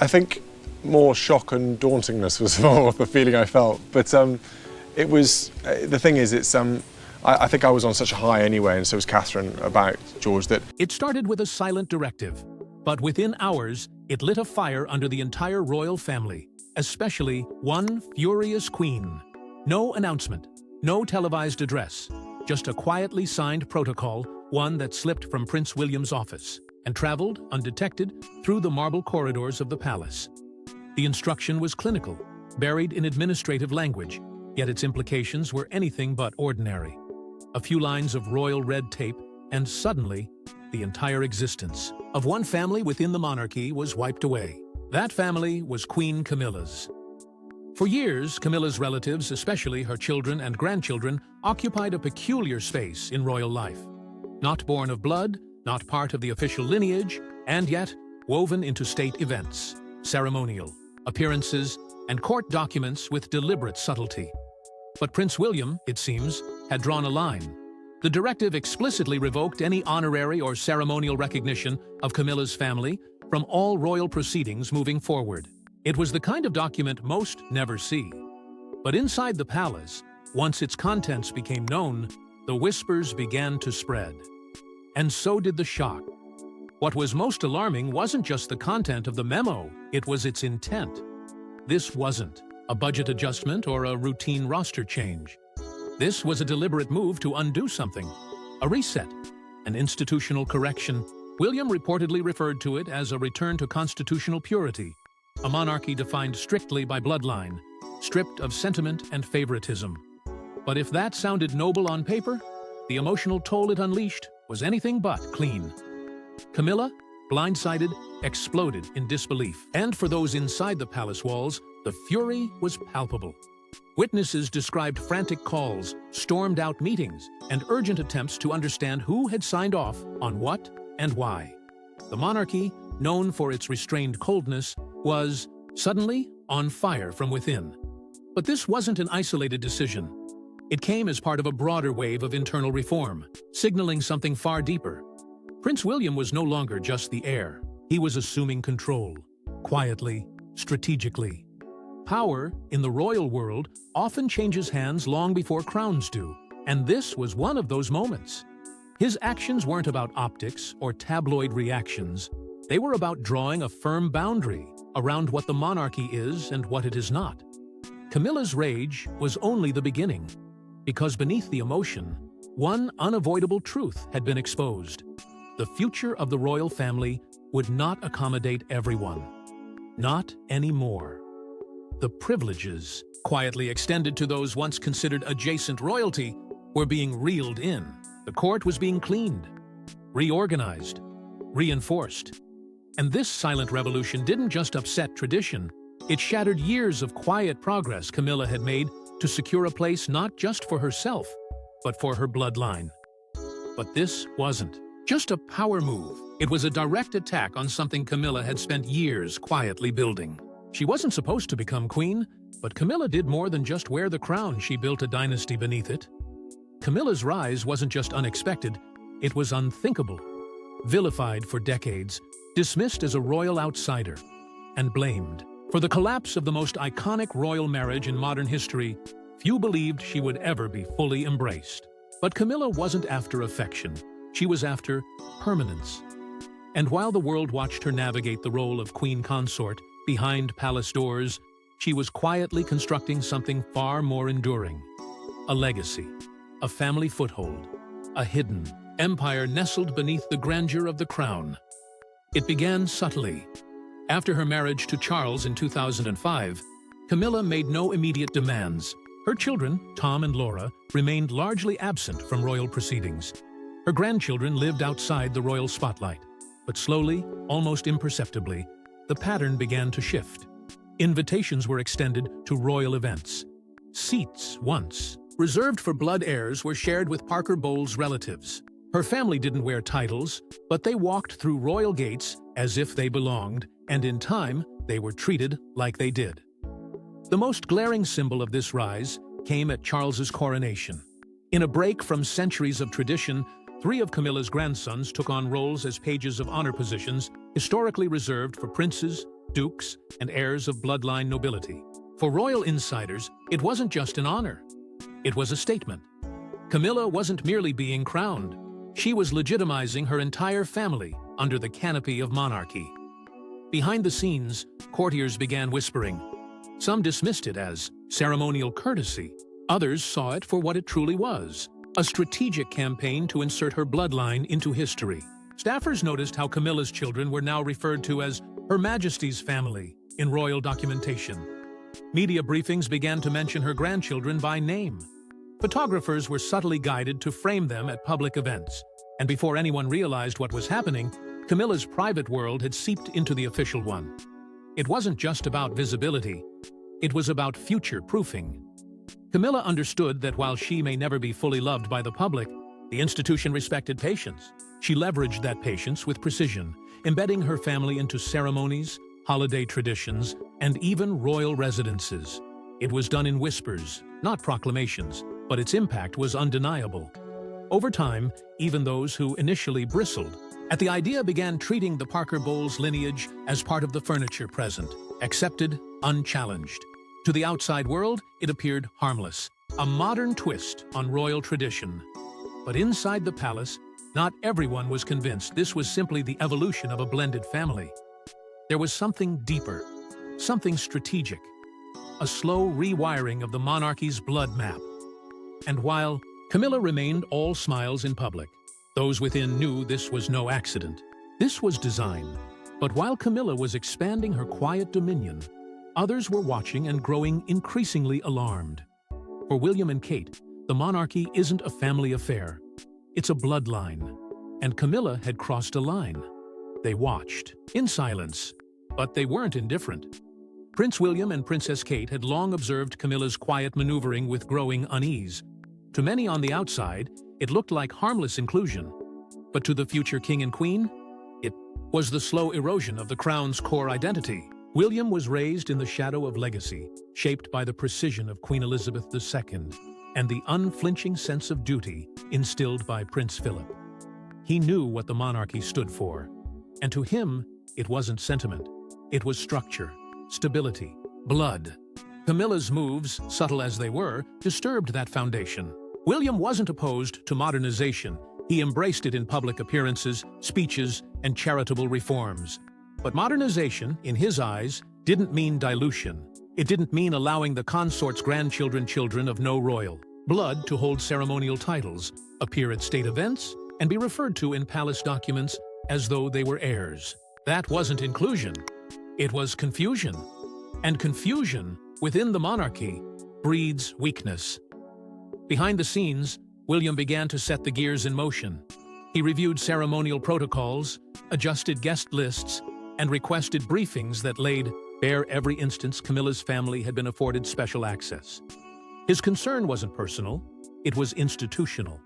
I think more shock and dauntingness was more the feeling I felt. But it was, the thing is, it's, I think I was on such a high anyway, and so was Catherine, about George, that... It started with a silent directive, but within hours, it lit a fire under the entire royal family, especially one furious queen. No announcement, no televised address, just a quietly signed protocol, one that slipped from Prince William's office and traveled, undetected, through the marble corridors of the palace. The instruction was clinical, buried in administrative language, yet its implications were anything but ordinary. A few lines of royal red tape, and suddenly, the entire existence of one family within the monarchy was wiped away. That family was Queen Camilla's. For years, Camilla's relatives, especially her children and grandchildren, occupied a peculiar space in royal life. Not born of blood, not part of the official lineage, and yet woven into state events, ceremonial, appearances, and court documents with deliberate subtlety. But Prince William, it seems, had drawn a line. The directive explicitly revoked any honorary or ceremonial recognition of Camilla's family from all royal proceedings moving forward. It was the kind of document most never see. But inside the palace, once its contents became known, the whispers began to spread. And so did the shock. What was most alarming wasn't just the content of the memo, it was its intent. This wasn't a budget adjustment or a routine roster change. This was a deliberate move to undo something, a reset, an institutional correction. William reportedly referred to it as a return to constitutional purity, a monarchy defined strictly by bloodline, stripped of sentiment and favoritism. But if that sounded noble on paper, the emotional toll it unleashed was anything but clean. Camilla, blindsided, exploded in disbelief. And for those inside the palace walls, the fury was palpable. Witnesses described frantic calls, stormed-out meetings, and urgent attempts to understand who had signed off on what and why. The monarchy, known for its restrained coldness, was suddenly on fire from within. But this wasn't an isolated decision. It came as part of a broader wave of internal reform, signaling something far deeper. Prince William was no longer just the heir. He was assuming control, quietly, strategically. Power, in the royal world, often changes hands long before crowns do, and this was one of those moments. His actions weren't about optics or tabloid reactions. They were about drawing a firm boundary around what the monarchy is and what it is not. Camilla's rage was only the beginning, because beneath the emotion, one unavoidable truth had been exposed. The future of the royal family would not accommodate everyone. Not anymore. The privileges, quietly extended to those once considered adjacent royalty, were being reeled in. The court was being cleaned, reorganized, reinforced. And this silent revolution didn't just upset tradition, it shattered years of quiet progress Camilla had made to secure a place not just for herself, but for her bloodline. But this wasn't just a power move. It was a direct attack on something Camilla had spent years quietly building. She wasn't supposed to become queen, but Camilla did more than just wear the crown. She built a dynasty beneath it. Camilla's rise wasn't just unexpected, it was unthinkable. Vilified for decades, dismissed as a royal outsider, and blamed. For the collapse of the most iconic royal marriage in modern history, few believed she would ever be fully embraced. But Camilla wasn't after affection, she was after permanence. And while the world watched her navigate the role of queen consort behind palace doors, she was quietly constructing something far more enduring. A legacy, a family foothold, a hidden empire nestled beneath the grandeur of the crown. It began subtly. After her marriage to Charles in 2005, Camilla made no immediate demands. Her children, Tom and Laura, remained largely absent from royal proceedings. Her grandchildren lived outside the royal spotlight. But slowly, almost imperceptibly, the pattern began to shift. Invitations were extended to royal events. Seats, once reserved for blood heirs, were shared with Parker Bowles' relatives. Her family didn't wear titles, but they walked through royal gates as if they belonged, and in time, they were treated like they did. The most glaring symbol of this rise came at Charles's coronation. In a break from centuries of tradition, 3 of Camilla's grandsons took on roles as pages of honor positions historically reserved for princes, dukes, and heirs of bloodline nobility. For royal insiders, it wasn't just an honor. It was a statement. Camilla wasn't merely being crowned. She was legitimizing her entire family under the canopy of monarchy. Behind the scenes, courtiers began whispering. Some dismissed it as ceremonial courtesy. Others saw it for what it truly was, a strategic campaign to insert her bloodline into history. Staffers noticed how Camilla's children were now referred to as Her Majesty's family in royal documentation. Media briefings began to mention her grandchildren by name. Photographers were subtly guided to frame them at public events, and before anyone realized what was happening, Camilla's private world had seeped into the official one. It wasn't just about visibility, it was about future-proofing. Camilla understood that while she may never be fully loved by the public, the institution respected patience. She leveraged that patience with precision, embedding her family into ceremonies, holiday traditions, and even royal residences. It was done in whispers, not proclamations, but its impact was undeniable. Over time, even those who initially bristled at the idea began treating the Parker Bowles lineage as part of the furniture present, accepted, unchallenged. To the outside world, it appeared harmless, a modern twist on royal tradition. But inside the palace, not everyone was convinced this was simply the evolution of a blended family. There was something deeper, something strategic, a slow rewiring of the monarchy's blood map. And while Camilla remained all smiles in public, those within knew this was no accident. This was design. But while Camilla was expanding her quiet dominion, others were watching and growing increasingly alarmed. For William and Kate, the monarchy isn't a family affair. It's a bloodline. And Camilla had crossed a line. They watched, in silence, but they weren't indifferent. Prince William and Princess Kate had long observed Camilla's quiet maneuvering with growing unease. To many on the outside, it looked like harmless inclusion. But to the future king and queen, it was the slow erosion of the crown's core identity. William was raised in the shadow of legacy, shaped by the precision of Queen Elizabeth II and the unflinching sense of duty instilled by Prince Philip. He knew what the monarchy stood for, and to him, it wasn't sentiment. It was structure, stability, blood. Camilla's moves, subtle as they were, disturbed that foundation. William wasn't opposed to modernization. He embraced it in public appearances, speeches, and charitable reforms. But modernization, in his eyes, didn't mean dilution. It didn't mean allowing the consort's children of no royal blood to hold ceremonial titles, appear at state events, and be referred to in palace documents as though they were heirs. That wasn't inclusion. It was confusion. And confusion, within the monarchy, breeds weakness. Behind the scenes, William began to set the gears in motion. He reviewed ceremonial protocols, adjusted guest lists, and requested briefings that laid bare every instance Camilla's family had been afforded special access. His concern wasn't personal, it was institutional.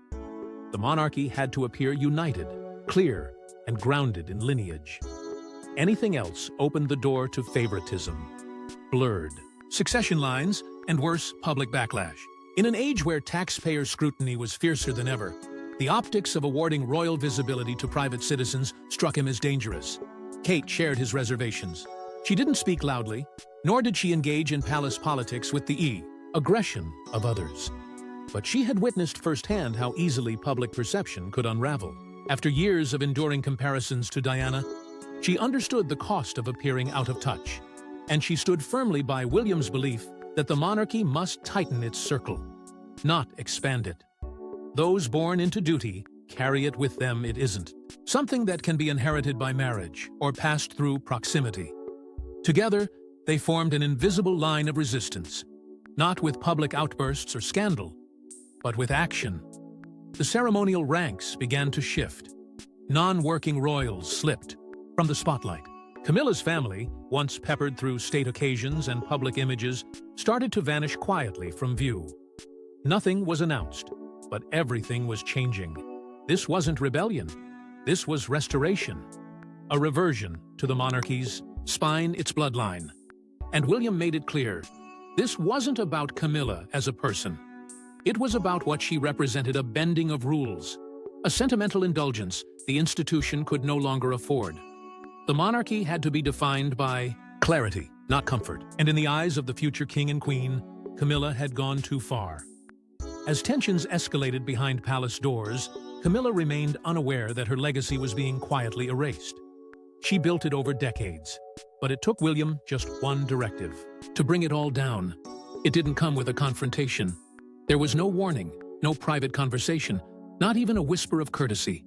The monarchy had to appear united, clear, and grounded in lineage. Anything else opened the door to favoritism, blurred succession lines, and worse, public backlash. In an age where taxpayer scrutiny was fiercer than ever, the optics of awarding royal visibility to private citizens struck him as dangerous. Kate shared his reservations. She didn't speak loudly, nor did she engage in palace politics with the aggression of others. But she had witnessed firsthand how easily public perception could unravel. After years of enduring comparisons to Diana, she understood the cost of appearing out of touch, and she stood firmly by William's belief that the monarchy must tighten its circle, not expand it. Those born into duty carry it with them. It isn't something that can be inherited by marriage or passed through proximity. Together, they formed an invisible line of resistance, not with public outbursts or scandal, but with action. The ceremonial ranks began to shift. Non-working royals slipped from the spotlight. Camilla's family, once peppered through state occasions and public images, started to vanish quietly from view. Nothing was announced, but everything was changing. This wasn't rebellion. This was restoration. A reversion to the monarchy's spine, its bloodline. And William made it clear, this wasn't about Camilla as a person. It was about what she represented, a bending of rules, a sentimental indulgence the institution could no longer afford. The monarchy had to be defined by Clarity, not comfort. And in the eyes of the future king and queen, Camilla had gone too far. As tensions escalated behind palace doors, Camilla remained unaware that her legacy was being quietly erased. She built it over decades, but it took William just one directive to bring it all down. It didn't come with a confrontation. There was no warning, no private conversation, not even a whisper of courtesy.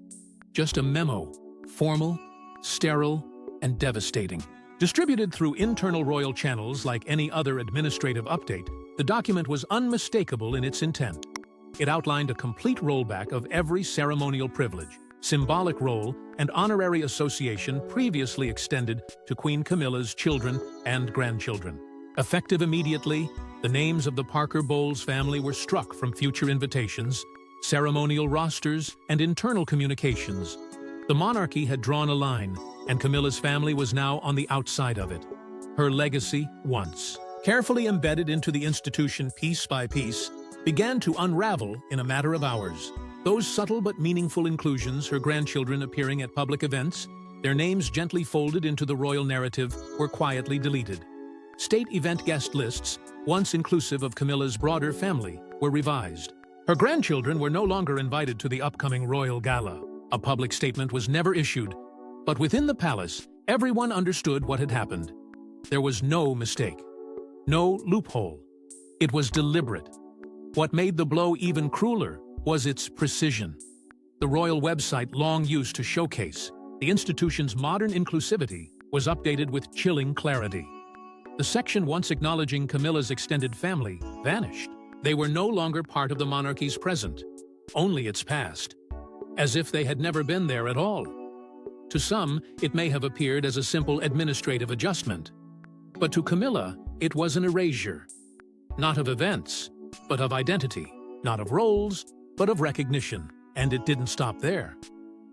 Just a memo, formal, sterile, and devastating. Distributed through internal royal channels like any other administrative update, the document was unmistakable in its intent. It outlined a complete rollback of every ceremonial privilege, symbolic role, and honorary association previously extended to Queen Camilla's children and grandchildren. Effective immediately, the names of the Parker Bowles family were struck from future invitations, ceremonial rosters, and internal communications. The monarchy had drawn a line, and Camilla's family was now on the outside of it. Her legacy, once carefully embedded into the institution piece by piece, began to unravel in a matter of hours. Those subtle but meaningful inclusions, her grandchildren appearing at public events, their names gently folded into the royal narrative, were quietly deleted. State event guest lists, once inclusive of Camilla's broader family, were revised. Her grandchildren were no longer invited to the upcoming royal gala. A public statement was never issued, but within the palace, everyone understood what had happened. There was no mistake, no loophole. It was deliberate. What made the blow even crueler was its precision. The royal website, long used to showcase the institution's modern inclusivity, was updated with chilling clarity. The section once acknowledging Camilla's extended family vanished. They were no longer part of the monarchy's present, only its past, as if they had never been there at all. To some, it may have appeared as a simple administrative adjustment, but to Camilla, it was an erasure, not of events, but of identity, not of roles, but of recognition. And it didn't stop there.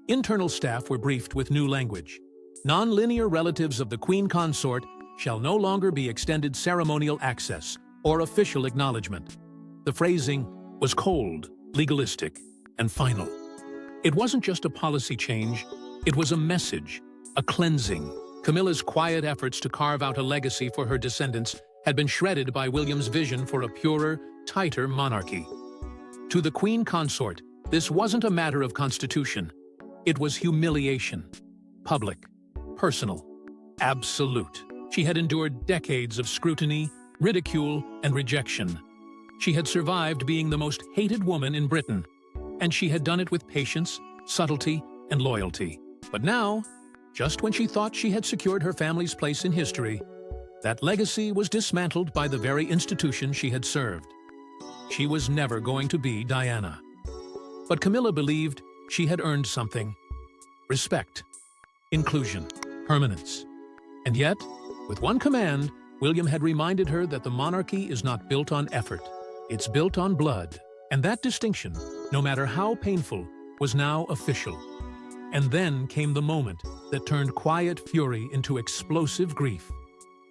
Internal staff were briefed with new language. Non-linear relatives of the Queen Consort shall no longer be extended ceremonial access or official acknowledgement. The phrasing was cold, legalistic, and final. It wasn't just a policy change, it was a message, a cleansing. Camilla's quiet efforts to carve out a legacy for her descendants had been shredded by William's vision for a purer, tighter monarchy. To the Queen Consort, this wasn't a matter of constitution. It was humiliation. Public, personal, absolute. She had endured decades of scrutiny, ridicule, and rejection. She had survived being the most hated woman in Britain, and she had done it with patience, subtlety, and loyalty. But now, just when she thought she had secured her family's place in history, that legacy was dismantled by the very institution she had served. She was never going to be Diana. But Camilla believed she had earned something: respect, inclusion, permanence. And yet, with one command, William had reminded her that the monarchy is not built on effort. It's built on blood. And that distinction, no matter how painful, was now official. And then came the moment that turned quiet fury into explosive grief.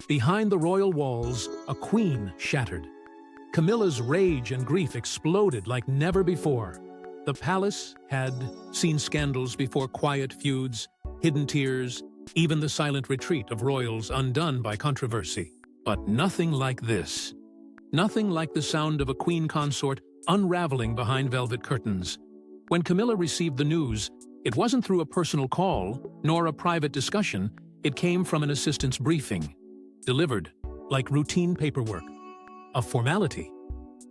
Behind the royal walls, a queen shattered. Camilla's rage and grief exploded like never before. The palace had seen scandals before: quiet feuds, hidden tears, even the silent retreat of royals undone by controversy. But nothing like this. Nothing like the sound of a queen consort unraveling behind velvet curtains. When Camilla received the news, it wasn't through a personal call, nor a private discussion. It came from an assistant's briefing, delivered like routine paperwork, a formality,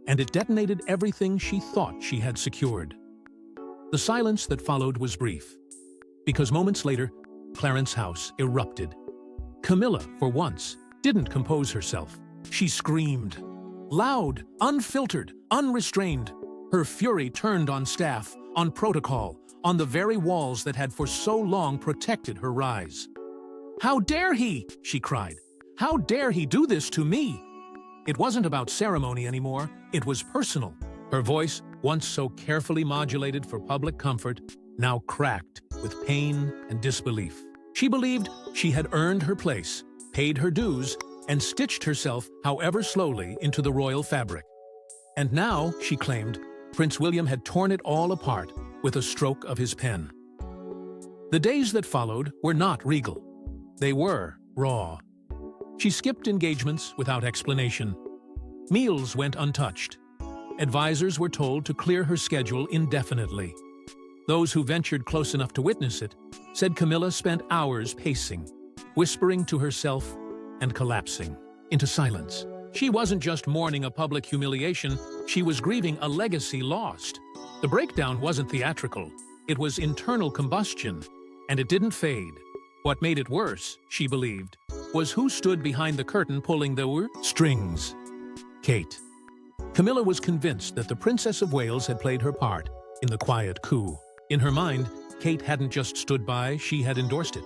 and it detonated everything she thought she had secured. The silence that followed was brief, because moments later, Clarence House erupted. Camilla, for once, didn't compose herself. She screamed. Loud, unfiltered, unrestrained. Her fury turned on staff, on protocol, on the very walls that had for so long protected her rise. "How dare he?" she cried. "How dare he do this to me?" It wasn't about ceremony anymore, it was personal. Her voice, once so carefully modulated for public comfort, now cracked with pain and disbelief. She believed she had earned her place, paid her dues, and stitched herself, however slowly, into the royal fabric. And now, she claimed, Prince William had torn it all apart with a stroke of his pen. The days that followed were not regal. They were raw. She skipped engagements without explanation. Meals went untouched. Advisors were told to clear her schedule indefinitely. Those who ventured close enough to witness it said Camilla spent hours pacing, whispering to herself and collapsing into silence. She wasn't just mourning a public humiliation, she was grieving a legacy lost. The breakdown wasn't theatrical, it was internal combustion, and it didn't fade. What made it worse, she believed, was who stood behind the curtain pulling the strings. Kate. Camilla was convinced that the Princess of Wales had played her part in the quiet coup. In her mind, Kate hadn't just stood by, she had endorsed it.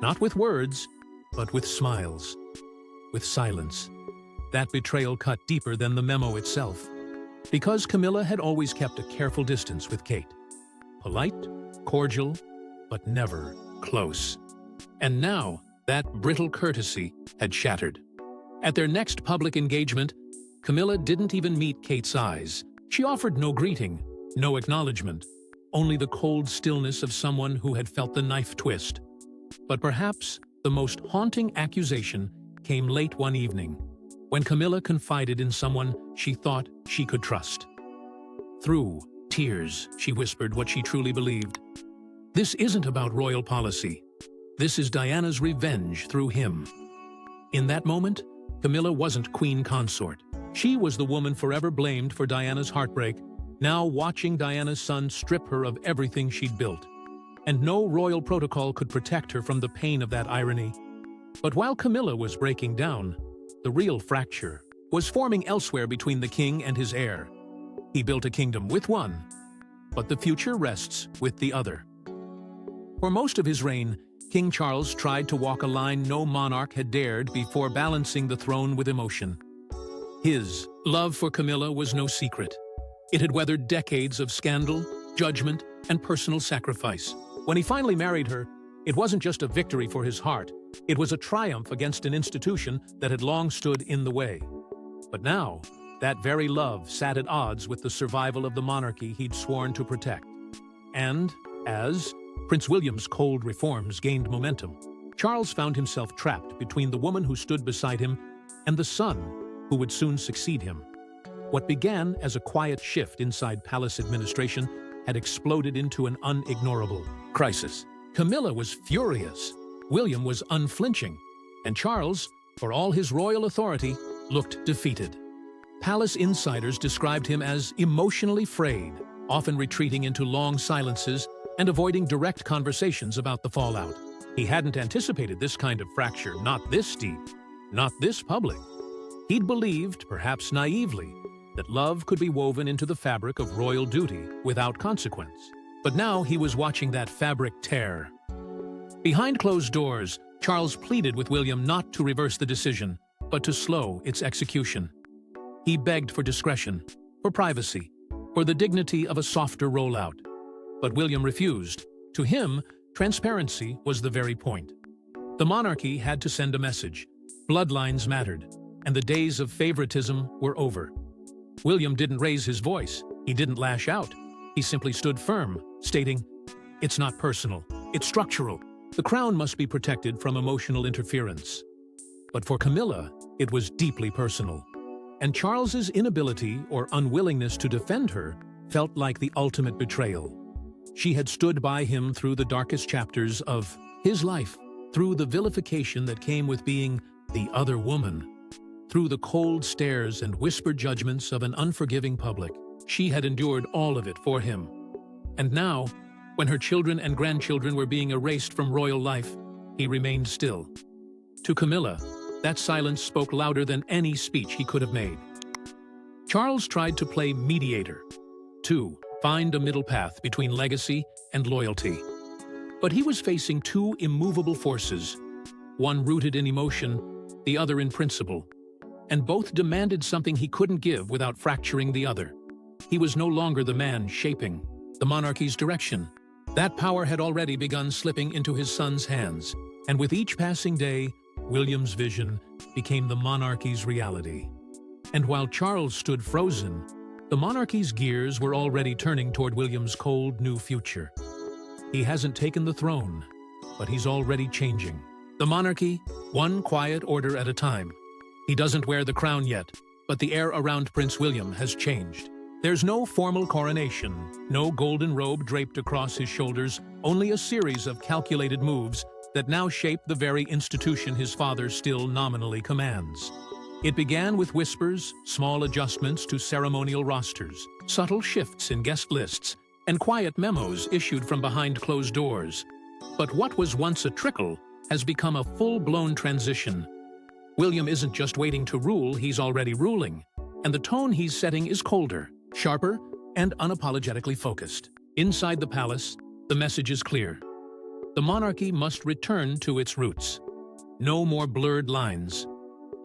Not with words, but with smiles. With silence. That betrayal cut deeper than the memo itself. Because Camilla had always kept a careful distance with Kate. Polite, cordial, but never close. And now, that brittle courtesy had shattered. At their next public engagement, Camilla didn't even meet Kate's eyes. She offered no greeting, no acknowledgement, only the cold stillness of someone who had felt the knife twist. But perhaps the most haunting accusation came late one evening, when Camilla confided in someone she thought she could trust. Through tears, she whispered what she truly believed. This isn't about royal policy. This is Diana's revenge through him. In that moment, Camilla wasn't queen consort. She was the woman forever blamed for Diana's heartbreak, now watching Diana's son strip her of everything she'd built. And no royal protocol could protect her from the pain of that irony. But while Camilla was breaking down, the real fracture was forming elsewhere between the king and his heir. He built a kingdom with one, but the future rests with the other. For most of his reign, King Charles tried to walk a line no monarch had dared before balancing the throne with emotion. His love for Camilla was no secret. It had weathered decades of scandal, judgment, and personal sacrifice. When he finally married her, it wasn't just a victory for his heart, it was a triumph against an institution that had long stood in the way. But now, that very love sat at odds with the survival of the monarchy he'd sworn to protect. And, as Prince William's cold reforms gained momentum, Charles found himself trapped between the woman who stood beside him and the son who would soon succeed him. What began as a quiet shift inside palace administration had exploded into an unignorable crisis. Camilla was furious, William was unflinching, and Charles, for all his royal authority, looked defeated. Palace insiders described him as emotionally frayed, often retreating into long silences and avoiding direct conversations about the fallout. He hadn't anticipated this kind of fracture, not this deep, not this public. He'd believed, perhaps naively, that love could be woven into the fabric of royal duty without consequence. But now he was watching that fabric tear. Behind closed doors, Charles pleaded with William not to reverse the decision, but to slow its execution. He begged for discretion, for privacy, for the dignity of a softer rollout. But William refused. To him, transparency was the very point. The monarchy had to send a message. Bloodlines mattered, and the days of favoritism were over. William didn't raise his voice. He didn't lash out. He simply stood firm, stating, "It's not personal. It's structural. The crown must be protected from emotional interference." But for Camilla, it was deeply personal. And Charles's inability or unwillingness to defend her felt like the ultimate betrayal. She had stood by him through the darkest chapters of his life, through the vilification that came with being the other woman, through the cold stares and whispered judgments of an unforgiving public. She had endured all of it for him. And now, when her children and grandchildren were being erased from royal life, he remained still. To Camilla, that silence spoke louder than any speech he could have made. Charles tried to play mediator, to find a middle path between legacy and loyalty. But he was facing two immovable forces, one rooted in emotion, the other in principle, and both demanded something he couldn't give without fracturing the other. He was no longer the man shaping the monarchy's direction. That power had already begun slipping into his son's hands, and with each passing day, William's vision became the monarchy's reality. And while Charles stood frozen, the monarchy's gears were already turning toward William's cold new future. He hasn't taken the throne, but he's already changing. The monarchy one quiet order at a time. He doesn't wear the crown yet, but the air around Prince William has changed. There's no formal coronation, no golden robe draped across his shoulders, only a series of calculated moves that now shape the very institution his father still nominally commands. It began with whispers, small adjustments to ceremonial rosters, subtle shifts in guest lists, and quiet memos issued from behind closed doors. But what was once a trickle has become a full-blown transition. William isn't just waiting to rule, he's already ruling. And the tone he's setting is colder, sharper, and unapologetically focused. Inside the palace, the message is clear. The monarchy must return to its roots. No more blurred lines.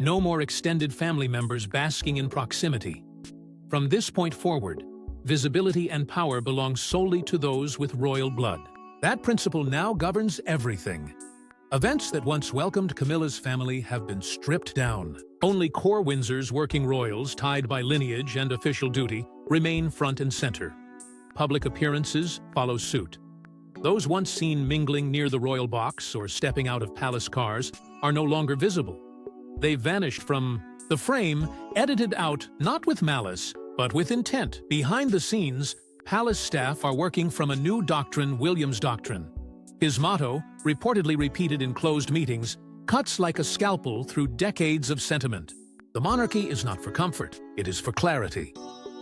No more extended family members basking in proximity. From this point forward, visibility and power belong solely to those with royal blood. That principle now governs everything. Events that once welcomed Camilla's family have been stripped down. Only core Windsor's working royals, tied by lineage and official duty, remain front and center. Public appearances follow suit. Those once seen mingling near the royal box or stepping out of palace cars are no longer visible. They've vanished from the frame, edited out not with malice, but with intent. Behind the scenes, palace staff are working from a new doctrine, William's doctrine. His motto, reportedly repeated in closed meetings, cuts like a scalpel through decades of sentiment. The monarchy is not for comfort, it is for clarity.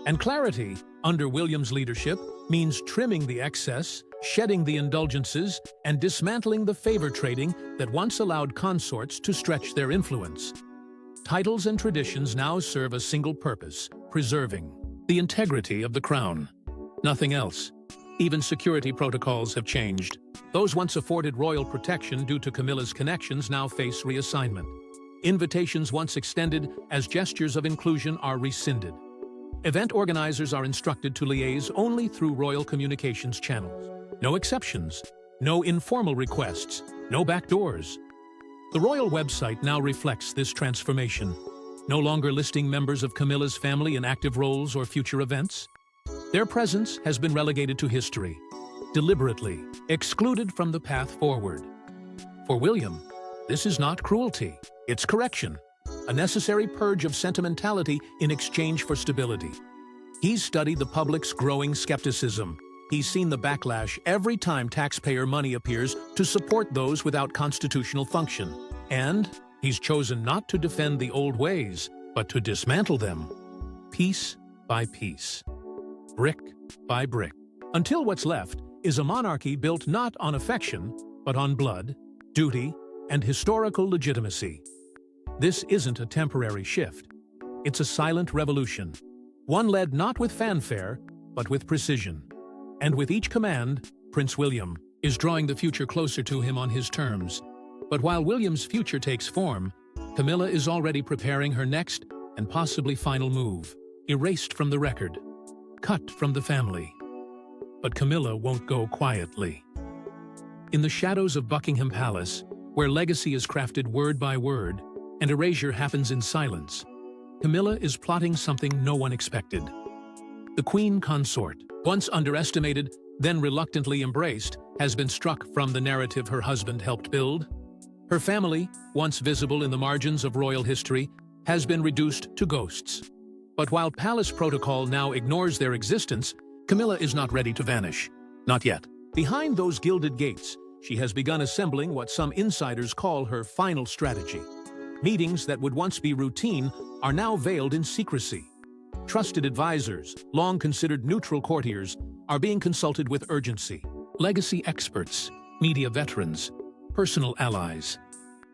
And clarity, under William's leadership, means trimming the excess, shedding the indulgences, and dismantling the favor trading that once allowed consorts to stretch their influence. Titles and traditions now serve a single purpose: preserving the integrity of the crown. Nothing else. Even security protocols have changed. Those once afforded royal protection due to Camilla's connections now face reassignment. Invitations once extended as gestures of inclusion are rescinded. Event organizers are instructed to liaise only through royal communications channels. No exceptions, no informal requests, no backdoors. The royal website now reflects this transformation, no longer listing members of Camilla's family in active roles or future events. Their presence has been relegated to history, deliberately excluded from the path forward. For William, this is not cruelty, it's correction, a necessary purge of sentimentality in exchange for stability. He's studied the public's growing skepticism. He's seen the backlash every time taxpayer money appears to support those without constitutional function. And he's chosen not to defend the old ways, but to dismantle them, piece by piece, brick by brick, until what's left is a monarchy built not on affection, but on blood, duty, and historical legitimacy. This isn't a temporary shift. It's a silent revolution, one led not with fanfare, but with precision. And with each command, Prince William is drawing the future closer to him on his terms. But while William's future takes form, Camilla is already preparing her next and possibly final move, erased from the record, cut from the family. But Camilla won't go quietly. In the shadows of Buckingham Palace, where legacy is crafted word by word and erasure happens in silence, Camilla is plotting something no one expected. The Queen Consort, once underestimated, then reluctantly embraced, has been struck from the narrative her husband helped build. Her family, once visible in the margins of royal history, has been reduced to ghosts. But while palace protocol now ignores their existence, Camilla is not ready to vanish. Not yet. Behind those gilded gates, she has begun assembling what some insiders call her final strategy. Meetings that would once be routine are now veiled in secrecy. Trusted advisors, long considered neutral courtiers, are being consulted with urgency. Legacy experts, media veterans, personal allies.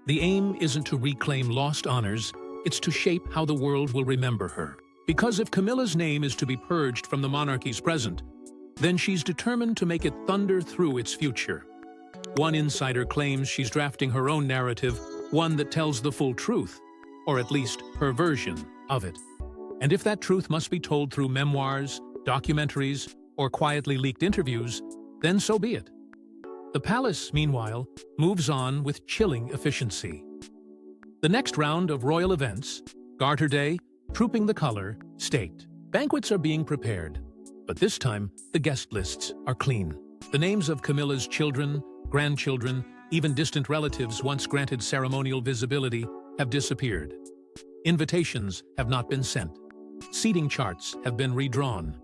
The aim isn't to reclaim lost honors, it's to shape how the world will remember her. Because if Camilla's name is to be purged from the monarchy's present, then she's determined to make it thunder through its future. One insider claims she's drafting her own narrative, one that tells the full truth, or at least her version of it. And if that truth must be told through memoirs, documentaries, or quietly leaked interviews, then so be it. The palace, meanwhile, moves on with chilling efficiency. The next round of royal events, Garter Day, Trooping the Color, State. Banquets are being prepared, but this time the guest lists are clean. The names of Camilla's children, grandchildren, Even distant relatives once granted ceremonial visibility have disappeared. Invitations have not been sent. Seating charts have been redrawn.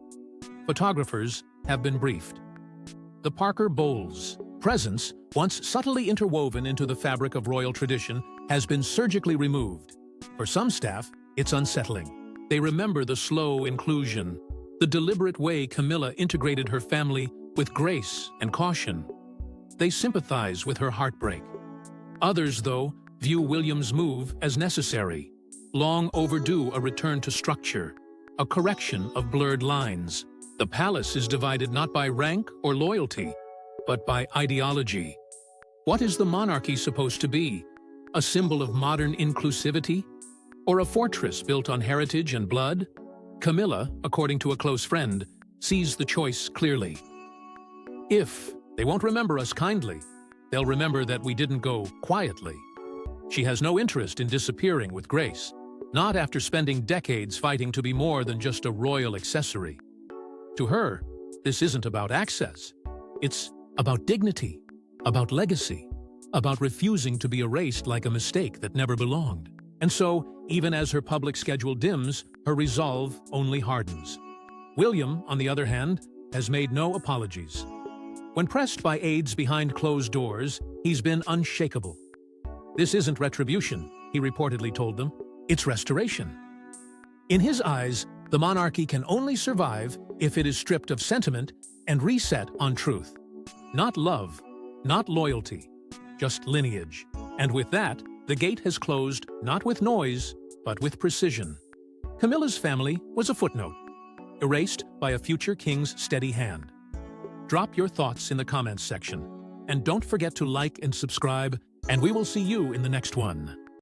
Photographers have been briefed. The Parker Bowles presence, once subtly interwoven into the fabric of royal tradition, has been surgically removed. For some staff, it's unsettling. They remember the slow inclusion, the deliberate way Camilla integrated her family with grace and caution. They sympathize with her heartbreak. Others, though, view William's move as necessary, long overdue a return to structure, a correction of blurred lines. The palace is divided not by rank or loyalty, but by ideology. What is the monarchy supposed to be? A symbol of modern inclusivity? Or a fortress built on heritage and blood? Camilla, according to a close friend, sees the choice clearly. If they won't remember us kindly, they'll remember that we didn't go quietly. She has no interest in disappearing with grace, not after spending decades fighting to be more than just a royal accessory. To her, this isn't about access. It's about dignity, about legacy, about refusing to be erased like a mistake that never belonged. And so, even as her public schedule dims, her resolve only hardens. William, on the other hand, has made no apologies. When pressed by aides behind closed doors, he's been unshakable. This isn't retribution, he reportedly told them. It's restoration. In his eyes, the monarchy can only survive if it is stripped of sentiment and reset on truth. Not love, not loyalty, just lineage. And with that, the gate has closed not with noise, but with precision. Camilla's family was a footnote, erased by a future king's steady hand. Drop your thoughts in the comments section, and don't forget to like and subscribe, and we will see you in the next one.